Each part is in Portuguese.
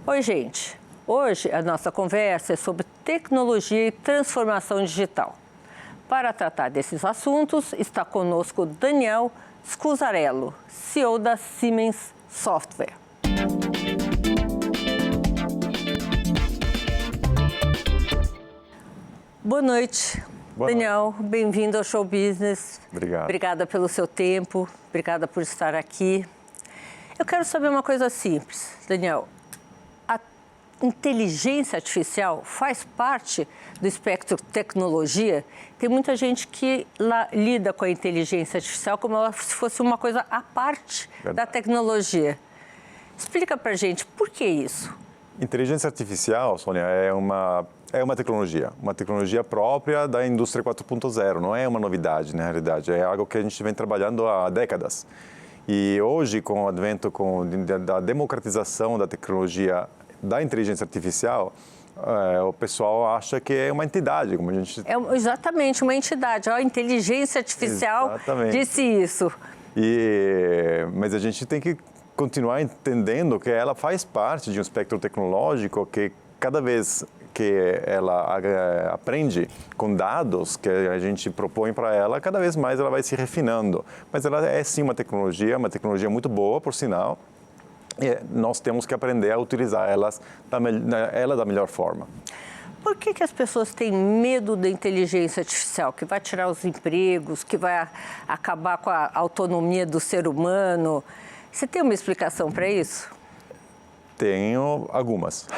Oi, gente. Hoje a nossa conversa é sobre tecnologia e transformação digital. Para tratar desses assuntos, está conosco Daniel Scuzzarello, CEO da Siemens Software. Boa noite. Daniel, bem-vindo ao Show Business. Obrigado. Obrigada pelo seu tempo, obrigada por estar aqui. Eu quero saber uma coisa simples, Daniel. A inteligência artificial faz parte do espectro tecnologia? Tem muita gente que lida com a inteligência artificial como se fosse uma coisa à parte da tecnologia. Explica pra gente por que isso? Inteligência artificial, Sônia, é uma tecnologia própria da indústria 4.0, não é uma novidade, na realidade, é algo que a gente vem trabalhando há décadas. E hoje, com o advento da democratização da tecnologia da inteligência artificial, o pessoal acha que é uma entidade, como a gente... É exatamente, uma entidade. A inteligência artificial disse isso. Mas a gente tem que continuar entendendo que ela faz parte de um espectro tecnológico que cada vez que ela aprende com dados que a gente propõe para ela, cada vez mais ela vai se refinando. Mas ela é sim uma tecnologia muito boa, por sinal, e nós temos que aprender a utilizar ela da melhor forma. Por que as pessoas têm medo da inteligência artificial, que vai tirar os empregos, que vai acabar com a autonomia do ser humano? Você tem uma explicação para isso? Tenho algumas.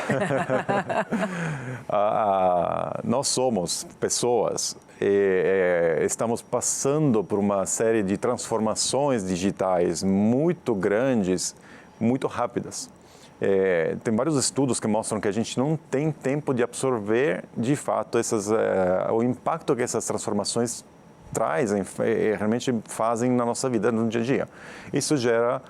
Nós somos pessoas e estamos passando por uma série de transformações digitais muito grandes, muito rápidas. Tem vários estudos que mostram que a gente não tem tempo de absorver, de fato, o impacto que essas transformações trazem, realmente fazem na nossa vida no dia a dia. Isso gera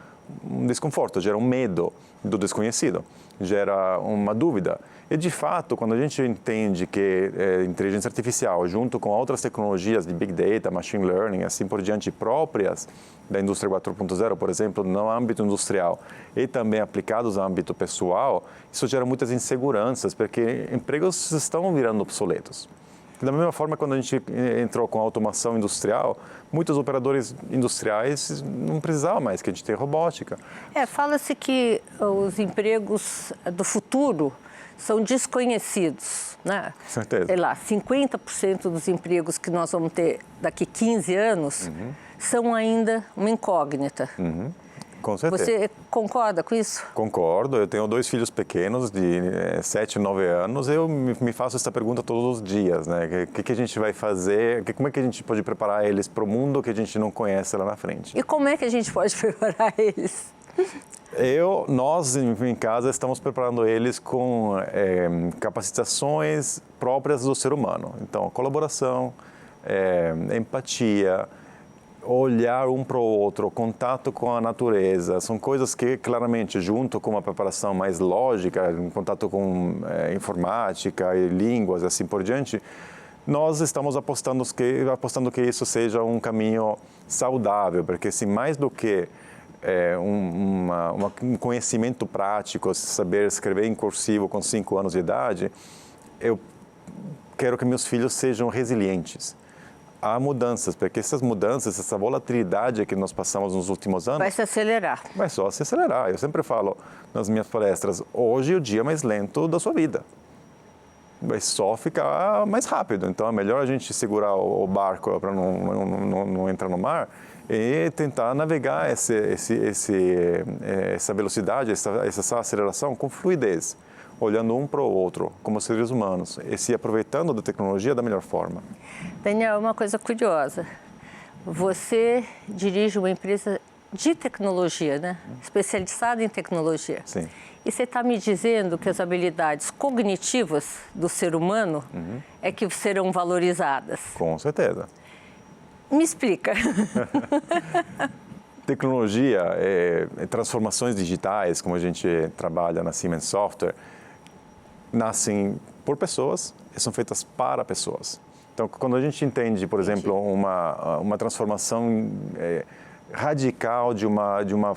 um desconforto, gera um medo do desconhecido, gera uma dúvida. E, de fato, quando a gente entende que inteligência artificial, junto com outras tecnologias de Big Data, Machine Learning, assim por diante, próprias da indústria 4.0, por exemplo, no âmbito industrial, e também aplicados no âmbito pessoal, isso gera muitas inseguranças, porque empregos estão virando obsoletos. Da mesma forma, quando a gente entrou com a automação industrial, muitos operadores industriais não precisavam mais, que a gente tem robótica. Fala-se que os empregos do futuro são desconhecidos, né? Certeza. Sei lá, 50% dos empregos que nós vamos ter daqui 15 anos são ainda uma incógnita. Com certeza. Você concorda com isso? Concordo. Eu tenho 2 filhos pequenos de 7 e 9 anos. Eu me faço essa pergunta todos os dias, né? O que a gente vai fazer? Como é que a gente pode preparar eles para o mundo que a gente não conhece lá na frente? E como é que a gente pode preparar eles? Nós em casa estamos preparando eles com capacitações próprias do ser humano. Então, colaboração, empatia, olhar um para o outro, contato com a natureza, são coisas que, claramente, junto com uma preparação mais lógica, em contato com informática e línguas, assim por diante, nós estamos apostando que isso seja um caminho saudável, porque se mais do que um conhecimento prático, saber escrever em cursivo com 5 anos de idade, eu quero que meus filhos sejam resilientes. Há mudanças, porque essas mudanças, essa volatilidade que nós passamos nos últimos anos... Vai se acelerar. Vai só se acelerar. Eu sempre falo nas minhas palestras, hoje é o dia mais lento da sua vida. Vai só ficar mais rápido. Então, é melhor a gente segurar o barco para não entrar no mar e tentar navegar essa velocidade, essa aceleração com fluidez, olhando um para o outro, como seres humanos, e se aproveitando da tecnologia da melhor forma. Daniel, uma coisa curiosa. Você dirige uma empresa de tecnologia, né? Especializada em tecnologia. Sim. E você está me dizendo que as habilidades cognitivas do ser humano é que serão valorizadas. Com certeza. Me explica. Tecnologia, transformações digitais, como a gente trabalha na Siemens Software, nascem por pessoas e são feitas para pessoas. Então, quando a gente entende, por exemplo, uma transformação radical de uma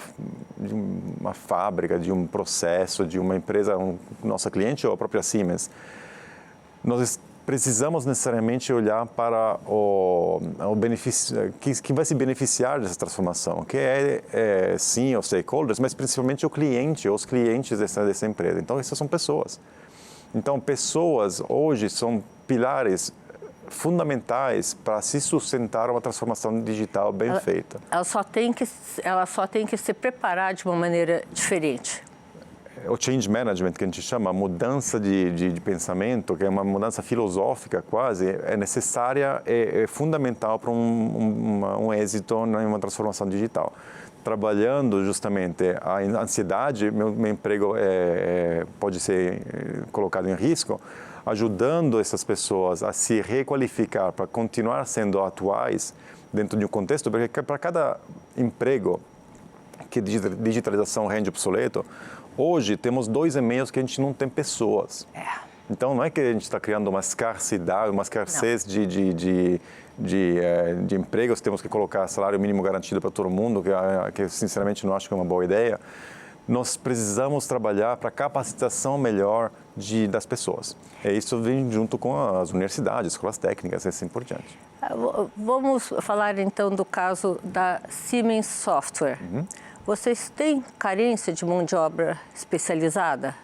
uma fábrica, de um processo, de uma empresa, nossa cliente ou a própria Siemens, nós precisamos necessariamente olhar para o benefício, que vai se beneficiar dessa transformação, que sim, os stakeholders, mas principalmente o cliente, os clientes dessa empresa. Então, essas são pessoas. Então, pessoas hoje são pilares fundamentais para se sustentar uma transformação digital bem feita. Ela só tem que se preparar de uma maneira diferente. O change management, que a gente chama, a mudança de pensamento, que é uma mudança filosófica quase, é necessária, é fundamental para um êxito em uma transformação digital. Trabalhando justamente a ansiedade, meu emprego pode ser colocado em risco, ajudando essas pessoas a se requalificar para continuar sendo atuais dentro de um contexto, porque para cada emprego que digitalização rende obsoleto, hoje temos 2,5 que a gente não tem pessoas. Então não é que a gente está criando uma escassez, de empregos, temos que colocar salário mínimo garantido para todo mundo, que eu sinceramente não acho que é uma boa ideia. Nós precisamos trabalhar para a capacitação melhor das pessoas. E isso vem junto com as universidades, escolas técnicas, e assim por diante. Vamos falar então do caso da Siemens Software. Vocês têm carência de mão de obra especializada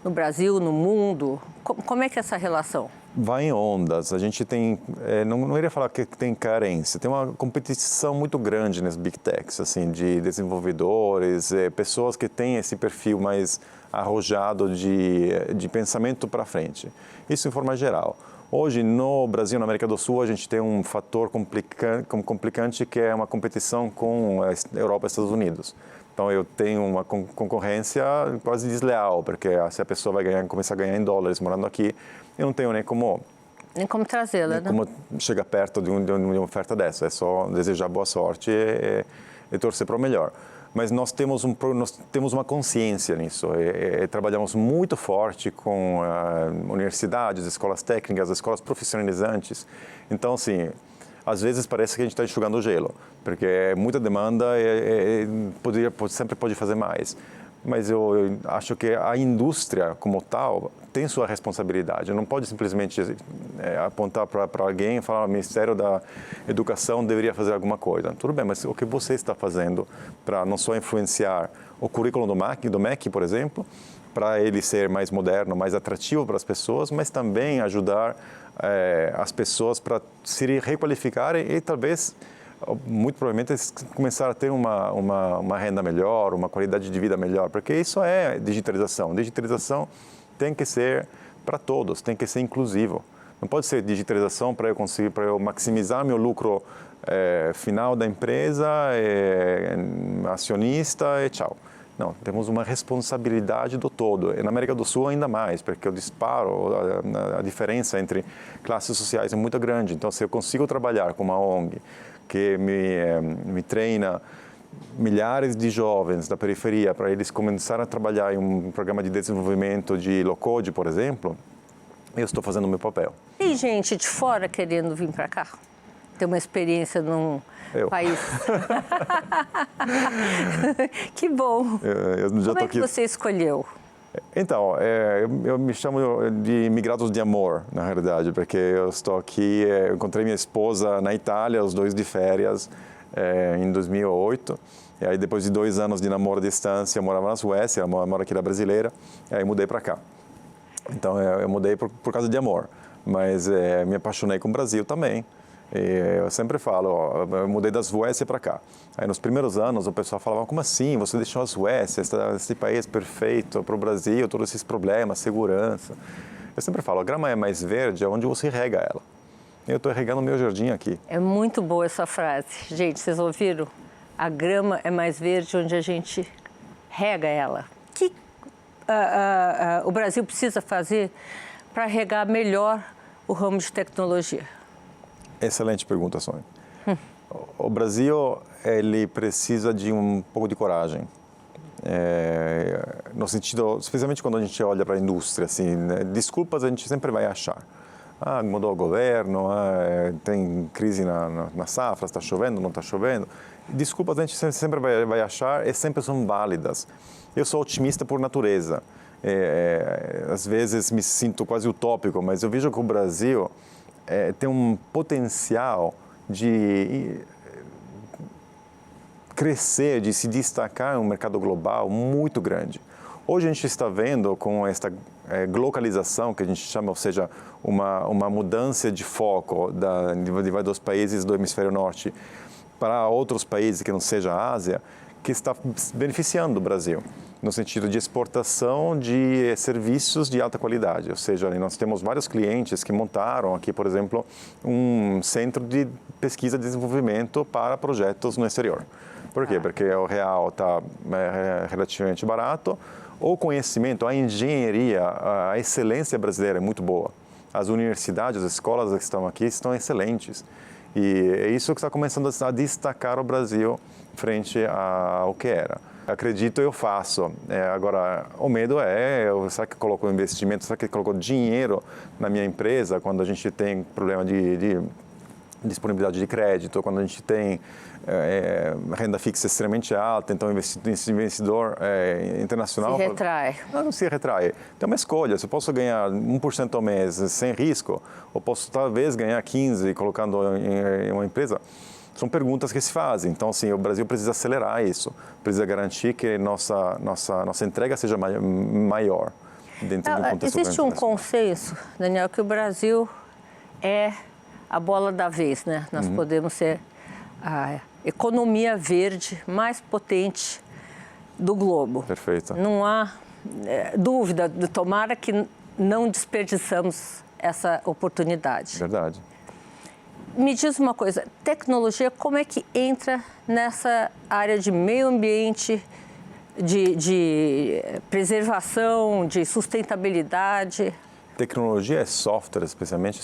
no Brasil, no mundo? Como é que é essa relação? Vai em ondas. A gente tem, não iria falar que tem carência, tem uma competição muito grande nas big techs, assim, de desenvolvedores, pessoas que têm esse perfil mais arrojado de pensamento para frente. Isso em forma geral. Hoje, no Brasil, na América do Sul, a gente tem um fator complicante que é uma competição com a Europa e Estados Unidos. Então, eu tenho uma concorrência quase desleal, porque se a pessoa vai começar a ganhar em dólares morando aqui, eu não tenho nem como trazê-la, né? Como chegar perto de uma oferta dessa. É só desejar boa sorte e torcer para o melhor. Mas nós temos uma consciência nisso. Trabalhamos muito forte com universidades, escolas técnicas, escolas profissionalizantes. Então, assim, às vezes parece que a gente está enxugando o gelo, porque é muita demanda e sempre pode fazer mais. Mas eu acho que a indústria, como tal, tem sua responsabilidade. Não pode simplesmente apontar para alguém e falar: o Ministério da Educação deveria fazer alguma coisa. Tudo bem, mas o que você está fazendo para não só influenciar o currículo do MEC, por exemplo, para ele ser mais moderno, mais atrativo para as pessoas, mas também ajudar as pessoas para se requalificarem e talvez, muito provavelmente, começar a ter uma renda melhor, uma qualidade de vida melhor, porque isso é digitalização. Digitalização tem que ser para todos, tem que ser inclusivo. Não pode ser digitalização para eu maximizar meu lucro final da empresa, acionista e tchau. Não, temos uma responsabilidade do todo. E na América do Sul ainda mais, porque o disparo, a diferença entre classes sociais é muito grande. Então, se eu consigo trabalhar com uma ONG que me treina milhares de jovens da periferia para eles começarem a trabalhar em um programa de desenvolvimento de low-code, por exemplo, eu estou fazendo o meu papel. Tem gente de fora querendo vir para cá? Ter uma experiência num país? Que bom! Como é que você escolheu? Então, eu me chamo de imigrados de amor, na realidade, porque eu estou aqui, eu encontrei minha esposa na Itália, os dois de férias, em 2008. E aí, depois de 2 anos de namoro à distância, eu morava na Suécia, ela mora aqui, da brasileira, e aí mudei para cá. Então, eu mudei por causa de amor, mas me apaixonei com o Brasil também. E eu sempre falo, eu mudei da Suécia para cá. Aí nos primeiros anos o pessoal falava: como assim, você deixou a Suécia, esse país perfeito para o Brasil, todos esses problemas, segurança. Eu sempre falo, a grama é mais verde onde você rega ela. Eu estou regando o meu jardim aqui. É muito boa essa frase. Gente, vocês ouviram? A grama é mais verde onde a gente rega ela. O que o Brasil precisa fazer para regar melhor o ramo de tecnologia? Excelente pergunta, Sônia. O Brasil, ele precisa de um pouco de coragem. No sentido, especialmente quando a gente olha para a indústria, assim, né? Desculpas a gente sempre vai achar. mudou o governo, tem crise na safra, está chovendo, não está chovendo. Desculpas a gente sempre vai achar e sempre são válidas. Eu sou otimista por natureza. Às vezes me sinto quase utópico, mas eu vejo que o Brasil tem um potencial de crescer, de se destacar no mercado global muito grande. Hoje a gente está vendo com esta globalização que a gente chama, ou seja, uma mudança de foco dos países do hemisfério norte para outros países que não seja a Ásia, que está beneficiando o Brasil, no sentido de exportação de serviços de alta qualidade. Ou seja, nós temos vários clientes que montaram aqui, por exemplo, um centro de pesquisa e desenvolvimento para projetos no exterior. Por quê? Porque o real está relativamente barato, o conhecimento, a engenharia, a excelência brasileira é muito boa. As universidades, as escolas que estão aqui estão excelentes. E é isso que está começando a destacar o Brasil frente ao que era. Acredito, eu faço. Agora, o medo será que colocou investimento, será que colocou dinheiro na minha empresa quando a gente tem problema de disponibilidade de crédito, quando a gente tem renda fixa extremamente alta, então esse investidor internacional... Se retrai. Não se retrai. Tem uma escolha, se eu posso ganhar 1% ao mês sem risco, ou posso talvez ganhar 15% colocando em uma empresa, são perguntas que se fazem. Então, assim, o Brasil precisa acelerar isso, precisa garantir que nossa entrega seja maior dentro do contexto. Existe um consenso, Daniel, que o Brasil é a bola da vez, né? Nós podemos ser a economia verde mais potente do globo. Perfeito. Não há dúvida, tomara que não desperdiçamos essa oportunidade. Verdade. Me diz uma coisa, tecnologia, como é que entra nessa área de meio ambiente, de preservação, de sustentabilidade? Tecnologia e software, especialmente,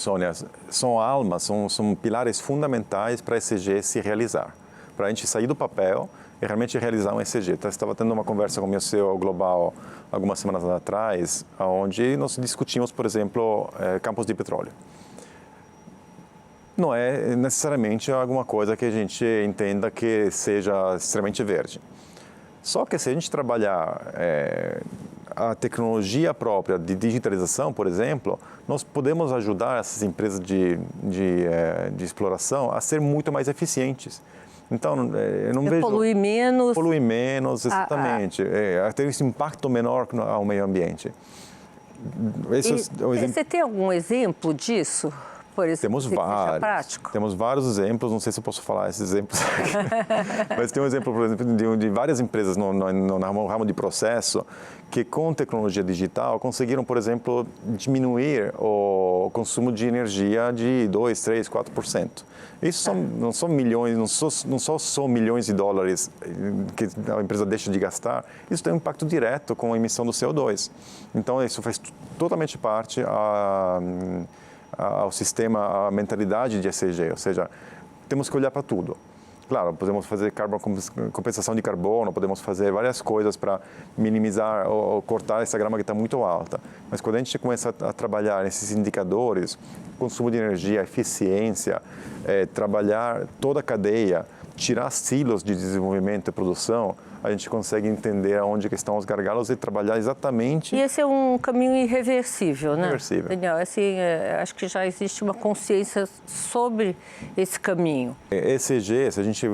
são almas, são pilares fundamentais para a ESG se realizar. Para a gente sair do papel e realmente realizar um ESG. Então, estava tendo uma conversa com o meu CEO global algumas semanas atrás, onde nós discutimos, por exemplo, campos de petróleo. Não é necessariamente alguma coisa que a gente entenda que seja extremamente verde. Só que se a gente trabalhar a tecnologia própria de digitalização, por exemplo, nós podemos ajudar essas empresas de exploração a ser muito mais eficientes. Então, eu não vejo... Poluir menos. Poluir menos, exatamente. A ter esse impacto menor ao meio ambiente. Você tem algum exemplo disso? Por exemplo, temos vários. Prático? Temos vários exemplos, não sei se eu posso falar esses exemplos aqui. Mas tem um exemplo, por exemplo, de várias empresas no ramo de processo que, com tecnologia digital, conseguiram, por exemplo, diminuir o consumo de energia de 2%, 3%, 4%. Isso não são milhões, não só são milhões de dólares que a empresa deixa de gastar, isso tem um impacto direto com a emissão do CO2. Então, isso faz totalmente parte ao sistema, à mentalidade de ESG, ou seja, temos que olhar para tudo. Claro, podemos fazer compensação de carbono, podemos fazer várias coisas para minimizar ou cortar essa grama que está muito alta. Mas quando a gente começa a trabalhar esses indicadores, consumo de energia, eficiência, trabalhar toda a cadeia, tirar silos de desenvolvimento e produção, a gente consegue entender onde estão os gargalos e trabalhar exatamente... E esse é um caminho irreversível, né? Irreversível. Daniel, assim, acho que já existe uma consciência sobre esse caminho. ESG, se a gente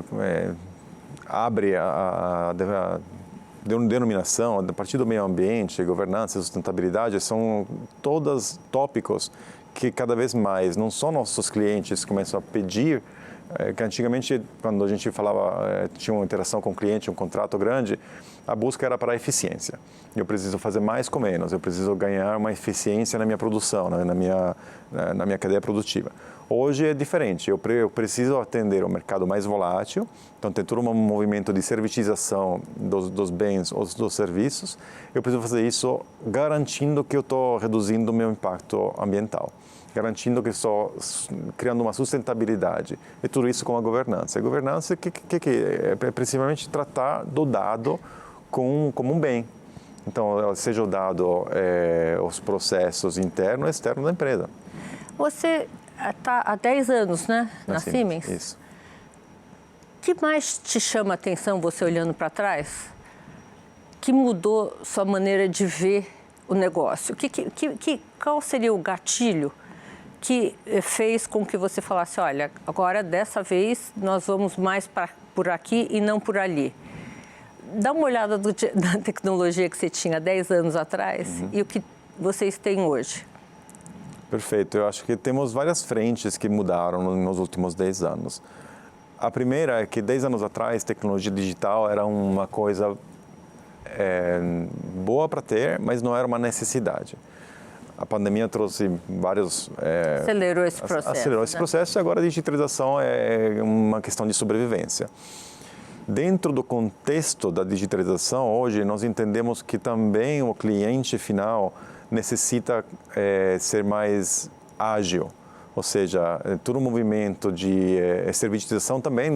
abre a denominação, a partir do meio ambiente, governança e sustentabilidade, são todos tópicos que cada vez mais, não só nossos clientes começam a pedir, que antigamente, quando a gente falava, tinha uma interação com o cliente, um contrato grande, a busca era para a eficiência. Eu preciso fazer mais com menos, eu preciso ganhar uma eficiência na minha produção, na minha cadeia produtiva. Hoje é diferente, eu preciso atender o mercado mais volátil, então tem todo um movimento de servitização dos bens ou dos serviços, eu preciso fazer isso garantindo que eu estou reduzindo o meu impacto ambiental, garantindo que estou criando uma sustentabilidade. E tudo isso com a governança. A governança é principalmente tratar do dado como um bem. Então, seja o dado os processos internos e externos da empresa. Você está há 10 anos, né, na Siemens? Isso. O que mais te chama a atenção, você olhando para trás, que mudou sua maneira de ver o negócio? Qual seria o gatilho que fez com que você falasse, olha, agora dessa vez nós vamos mais por aqui e não por ali? Dá uma olhada na tecnologia que você tinha 10 anos atrás e o que vocês têm hoje. Perfeito. Eu acho que temos várias frentes que mudaram nos últimos 10 anos. A primeira é que 10 anos atrás, tecnologia digital era uma coisa boa para ter, mas não era uma necessidade. A pandemia trouxe vários... Acelerou esse processo. Acelerou esse processo e agora a digitalização é uma questão de sobrevivência. Dentro do contexto da digitalização, hoje nós entendemos que também o cliente final necessita ser mais ágil, ou seja, todo o movimento de servitização também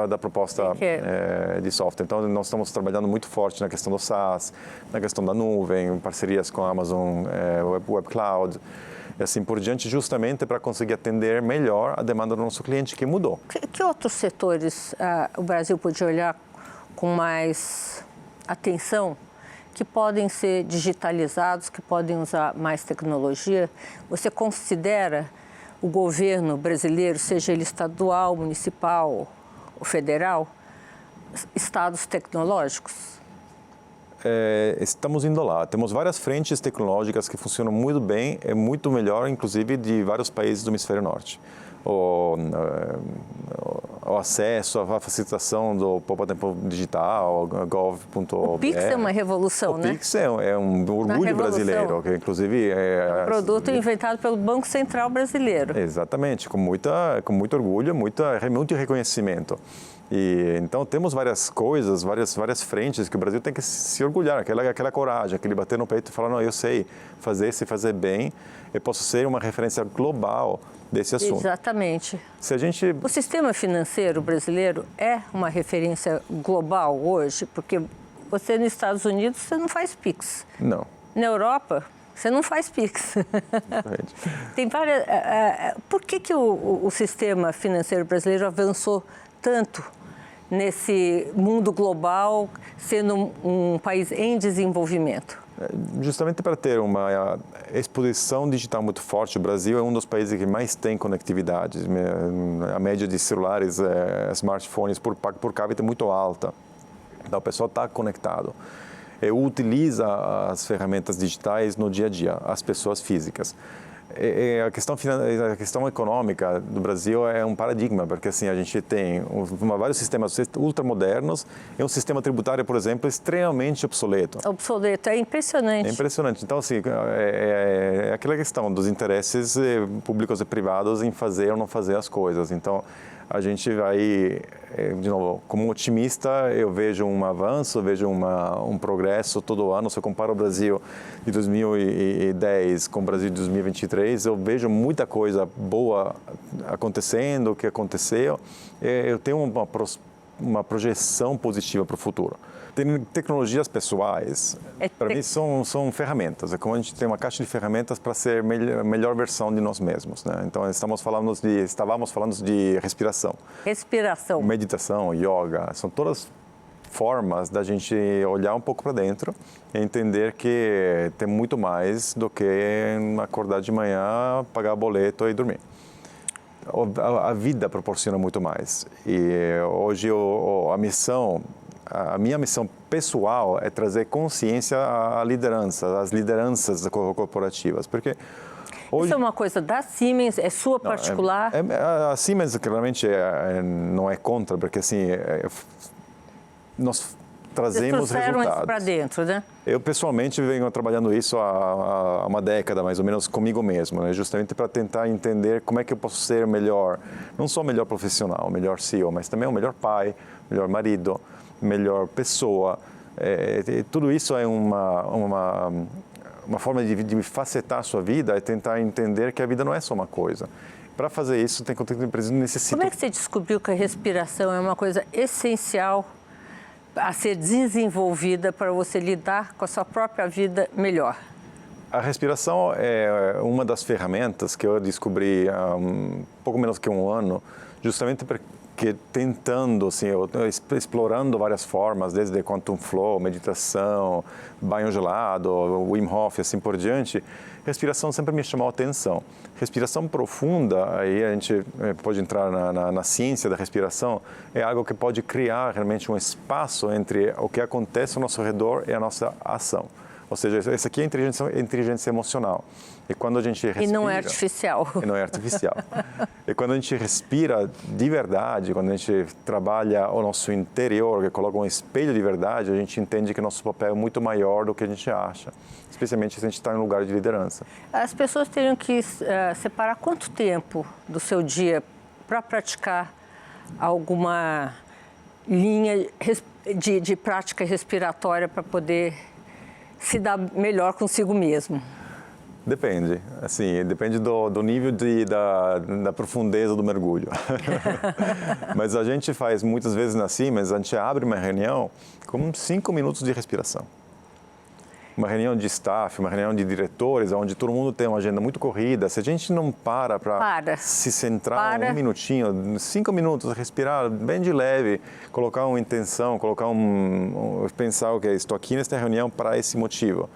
da proposta de software. Então, nós estamos trabalhando muito forte na questão do SaaS, na questão da nuvem, parcerias com a Amazon Web Cloud, e assim por diante, justamente para conseguir atender melhor a demanda do nosso cliente, que mudou. Que outros setores o Brasil podia olhar com mais atenção, que podem ser digitalizados, que podem usar mais tecnologia? Você considera o governo brasileiro, seja ele estadual, municipal ou federal, estados tecnológicos? Estamos indo lá. Temos várias frentes tecnológicas que funcionam muito bem, muito melhor, inclusive, de vários países do Hemisfério Norte. O acesso, a facilitação do poupa-tempo digital, gov.br. O Pix é uma revolução, né? O Pix é um orgulho brasileiro, que inclusive é um produto inventado pelo Banco Central brasileiro. Exatamente, com muito orgulho, muito reconhecimento. E então temos várias coisas, várias frentes que o Brasil tem que se orgulhar, aquela coragem, aquele bater no peito e falar, não, eu sei fazer, se fazer bem, eu posso ser uma referência global desse assunto. Exatamente. Se a gente... O sistema financeiro brasileiro é uma referência global hoje, porque você nos Estados Unidos você não faz Pix. Não. Na Europa você não faz Pix. Tem várias. Por que o sistema financeiro brasileiro avançou tanto nesse mundo global, sendo um país em desenvolvimento? Justamente para ter uma exposição digital muito forte, o Brasil é um dos países que mais tem conectividade. A média de celulares, smartphones por capita é muito alta. Então, o pessoal está conectado. Utiliza as ferramentas digitais no dia a dia, as pessoas físicas. A questão econômica do Brasil é um paradigma, porque assim, a gente tem vários sistemas ultramodernos e um sistema tributário, por exemplo, extremamente obsoleto. Obsoleto, é impressionante. É impressionante. Então, assim, é aquela questão dos interesses públicos e privados em fazer ou não fazer as coisas. Então, a gente vai, de novo, como otimista, eu vejo um avanço, vejo um progresso todo ano. Se eu comparo o Brasil de 2010 com o Brasil de 2023, eu vejo muita coisa boa acontecendo, o que aconteceu. Eu tenho uma projeção positiva para o futuro. Tecnologias pessoais, para mim, são ferramentas. É como a gente tem uma caixa de ferramentas para ser a melhor versão de nós mesmos, né? Então, estávamos falando de respiração. Respiração. Meditação, yoga, são todas formas da gente olhar um pouco para dentro e entender que tem muito mais do que acordar de manhã, pagar boleto e dormir. A vida proporciona muito mais. E hoje a minha missão pessoal é trazer consciência à liderança, às lideranças corporativas, porque hoje... Isso é uma coisa da Siemens, é sua particular? A Siemens claramente não é contra, porque assim, nós trazemos resultados. Isso para dentro, né? Eu, pessoalmente, venho trabalhando isso há uma década, mais ou menos, comigo mesmo, né? Justamente para tentar entender como é que eu posso ser melhor, não só melhor profissional, melhor CEO, mas também o melhor pai, melhor marido, melhor pessoa. Tudo isso é uma forma de facetar a sua vida, é tentar entender que a vida não é só uma coisa. Para fazer isso, tem que ter empresa necessita. Como é que você descobriu que a respiração é uma coisa essencial a ser desenvolvida para você lidar com a sua própria vida melhor? A respiração é uma das ferramentas que eu descobri há pouco menos que um ano, justamente porque tentando, assim, explorando várias formas, desde Quantum Flow, meditação, banho gelado, Wim Hof, assim por diante, respiração sempre me chamou a atenção. Respiração profunda, aí a gente pode entrar na ciência da respiração, é algo que pode criar realmente um espaço entre o que acontece ao nosso redor e a nossa ação. Ou seja, essa aqui é inteligência emocional. E quando a gente respira... E não é artificial. E não é artificial. E quando a gente respira de verdade, quando a gente trabalha o nosso interior, que coloca um espelho de verdade, a gente entende que nosso papel é muito maior do que a gente acha. Especialmente se a gente está em um lugar de liderança. As pessoas teriam que separar quanto tempo do seu dia para praticar alguma linha de prática respiratória para poder se dar melhor consigo mesmo? Depende, assim, depende do nível da profundeza do mergulho. Mas a gente faz muitas vezes na Siemens, a gente abre uma reunião com 5 minutos de respiração. Uma reunião de staff, uma reunião de diretores, onde todo mundo tem uma agenda muito corrida. Se a gente não para se centrar um minutinho, 5 minutos, respirar bem de leve, colocar uma intenção, pensar, ok, estou aqui nesta reunião para esse motivo.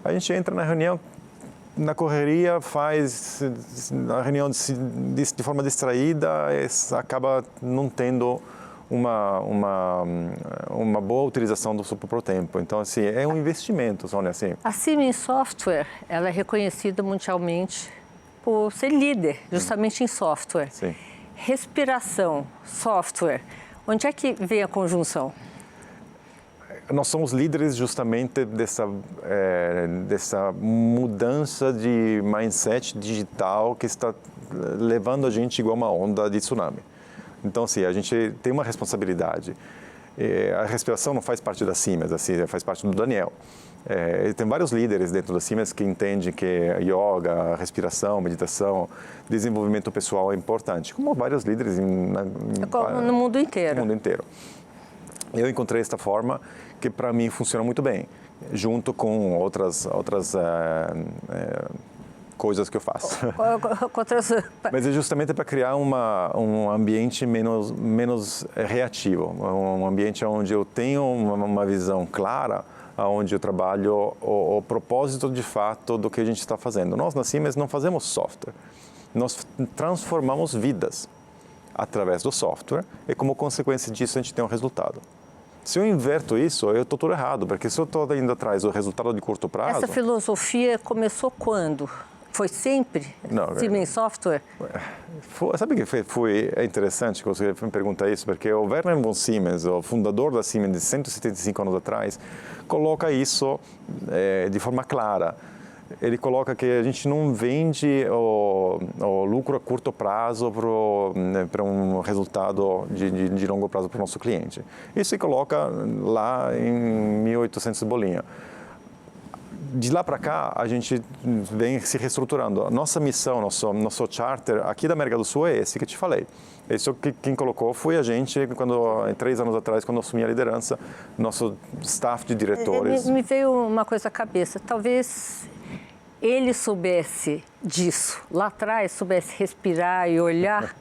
A gente entra na reunião, na correria, faz a reunião de forma distraída, acaba não tendo uma boa utilização do seu próprio tempo. Então, assim, é um investimento, Sônia, assim. A Siemens Software, ela é reconhecida mundialmente por ser líder, justamente em software. Sim. Respiração, software, onde é que vem a conjunção? Nós somos líderes justamente dessa mudança de mindset digital que está levando a gente igual uma onda de tsunami. Então, assim, a gente tem uma responsabilidade. A respiração não faz parte da Siemens, assim, faz parte do Daniel. Tem vários líderes dentro da Siemens que entendem que yoga, respiração, meditação, desenvolvimento pessoal é importante, como vários líderes no mundo inteiro. No mundo inteiro. Eu encontrei esta forma que, para mim, funciona muito bem, junto com outras coisas que eu faço. Mas é justamente para criar um ambiente menos reativo, um ambiente onde eu tenho uma visão clara, onde eu trabalho o propósito de fato do que a gente está fazendo. Nós na Siemens não fazemos software, nós transformamos vidas através do software e como consequência disso a gente tem um resultado. Se eu inverto isso, eu estou tudo errado, porque se eu estou indo atrás do resultado de curto prazo... Essa filosofia começou quando? Foi sempre? Siemens Software? Sabe que foi interessante que você me pergunta isso, porque o Werner von Siemens, o fundador da Siemens de 175 anos atrás, coloca isso de forma clara. Ele coloca que a gente não vende o lucro a curto prazo para um resultado de longo prazo para o nosso cliente. Isso se coloca lá em 1800 bolinha. De lá para cá, a gente vem se reestruturando. A nossa missão, nosso charter aqui da América do Sul é esse que eu te falei. Isso que quem colocou foi a gente, 3 anos atrás, quando eu assumi a liderança, nosso staff de diretores. Me veio uma coisa à cabeça. Talvez ele soubesse disso lá atrás, soubesse respirar e olhar,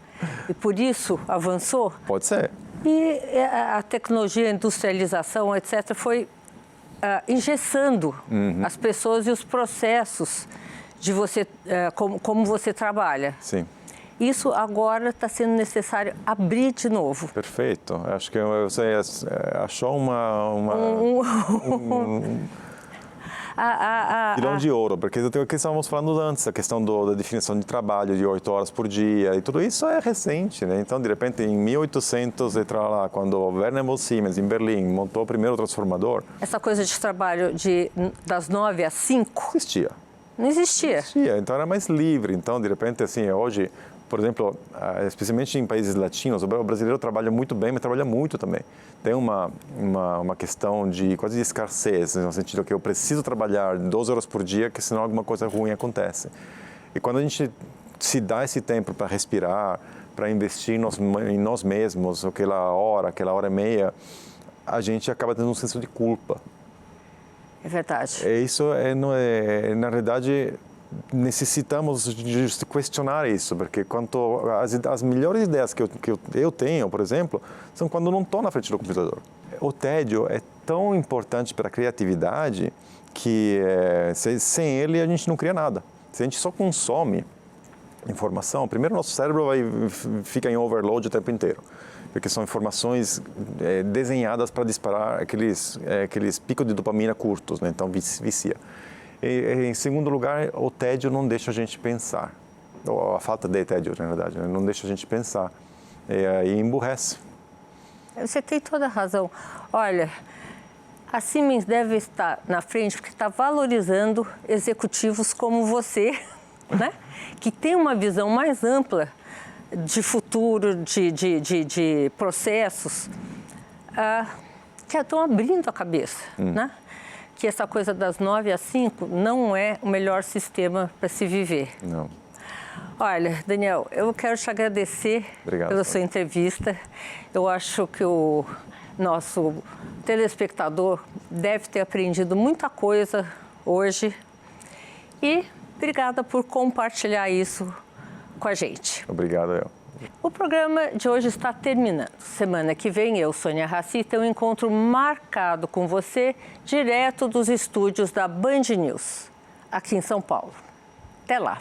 e por isso avançou? Pode ser. E a tecnologia, a industrialização, etc., foi engessando as pessoas e os processos de você, como você trabalha. Sim. Isso agora está sendo necessário abrir de novo. Perfeito. Acho que você achou filão de ouro, porque o que estávamos falando antes, a questão da definição de trabalho de 8 horas por dia, e tudo isso é recente, né? Então, de repente, em 1800, lá, quando o Werner von Siemens, em Berlim, montou o primeiro transformador... Essa coisa de trabalho das 9 às 5? Existia. Não existia? Não existia, então era mais livre. Então, de repente, assim, hoje, por exemplo, especialmente em países latinos, o brasileiro trabalha muito bem, mas trabalha muito também. Tem uma questão de quase de escassez, no sentido que eu preciso trabalhar 12 horas por dia, porque senão alguma coisa ruim acontece. E quando a gente se dá esse tempo para respirar, para investir em nós mesmos, aquela hora e meia, a gente acaba tendo um senso de culpa. É verdade. Isso na realidade, necessitamos de questionar isso, porque quanto as melhores ideias que eu tenho, por exemplo, são quando não estou na frente do computador. O tédio é tão importante para a criatividade que sem ele a gente não cria nada. Se a gente só consome informação, primeiro nosso cérebro fica em overload o tempo inteiro, porque são informações desenhadas para disparar aqueles picos de dopamina curtos, né? Então vicia. E, em segundo lugar, o tédio não deixa a gente pensar, ou a falta de tédio, na verdade, né? Não deixa a gente pensar, e emburrece. Você tem toda a razão. Olha, a Siemens deve estar na frente porque está valorizando executivos como você, né? Que tem uma visão mais ampla de futuro, de processos, que estão abrindo a cabeça, né? Que essa coisa das 9 às 5 não é o melhor sistema para se viver. Não. Olha, Daniel, eu quero te agradecer pela sua entrevista. Eu acho que o nosso telespectador deve ter aprendido muita coisa hoje. E obrigada por compartilhar isso com a gente. Obrigado, eu. O programa de hoje está terminando. Semana que vem, eu, Sônia Rassi, tenho um encontro marcado com você, direto dos estúdios da Band News, aqui em São Paulo. Até lá!